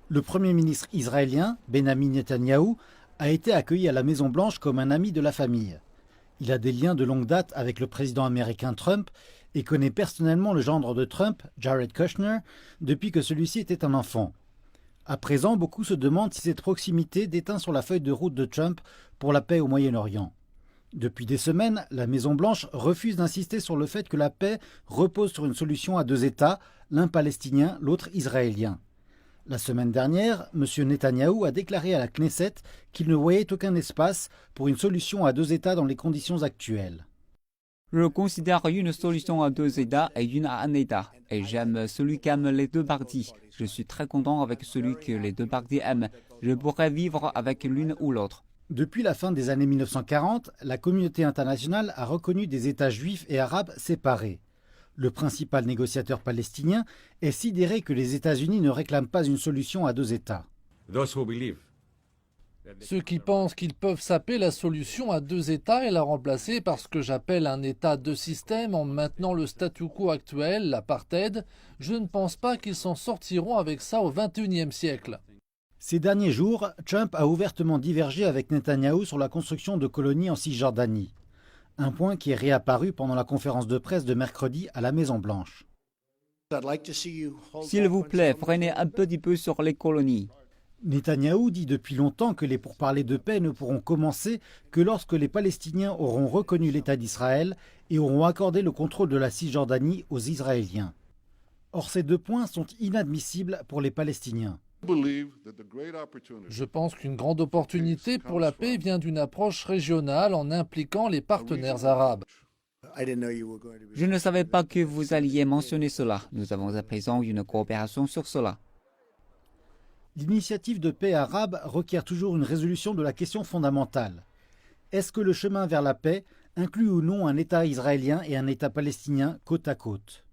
Le Premier ministre israélien, Benjamin Netanyahou, a été accueilli à la Maison-Blanche comme un ami de la famille. Il a des liens de longue date avec le président américain Trump et connaît personnellement le gendre de Trump, Jared Kushner, depuis que celui-ci était un enfant. À présent, beaucoup se demandent si cette proximité déteint sur la feuille de route de Trump pour la paix au Moyen-Orient. Depuis des semaines, la Maison-Blanche refuse d'insister sur le fait que la paix repose sur une solution à deux États, l'un palestinien, l'autre israélien. La semaine dernière, M. Netanyahou a déclaré à la Knesset qu'il ne voyait aucun espace pour une solution à deux États dans les conditions actuelles. Je considère une solution à deux États et une à un État. Et j'aime celui qui aime les deux parties. Je suis très content avec celui que les deux parties aiment. Je pourrais vivre avec l'une ou l'autre. Depuis la fin des années 1940, la communauté internationale a reconnu des États juifs et arabes séparés. Le principal négociateur palestinien est sidéré que les États-Unis ne réclament pas une solution à deux États. Ceux qui pensent qu'ils peuvent saper la solution à deux États et la remplacer par ce que j'appelle un État de système en maintenant le statu quo actuel, l'apartheid, je ne pense pas qu'ils s'en sortiront avec ça au XXIe siècle. Ces derniers jours, Trump a ouvertement divergé avec Netanyahou sur la construction de colonies en Cisjordanie. Un point qui est réapparu pendant la conférence de presse de mercredi à la Maison-Blanche. S'il vous plaît, freinez un petit peu sur les colonies. Netanyahou dit depuis longtemps que les pourparlers de paix ne pourront commencer que lorsque les Palestiniens auront reconnu l'État d'Israël et auront accordé le contrôle de la Cisjordanie aux Israéliens. Or, ces deux points sont inadmissibles pour les Palestiniens. Je pense qu'une grande opportunité pour la paix vient d'une approche régionale en impliquant les partenaires arabes. Je ne savais pas que vous alliez mentionner cela. Nous avons à présent une coopération sur cela. L'initiative de paix arabe requiert toujours une résolution de la question fondamentale. Est-ce que le chemin vers la paix inclut ou non un État israélien et un État palestinien côte à côte ?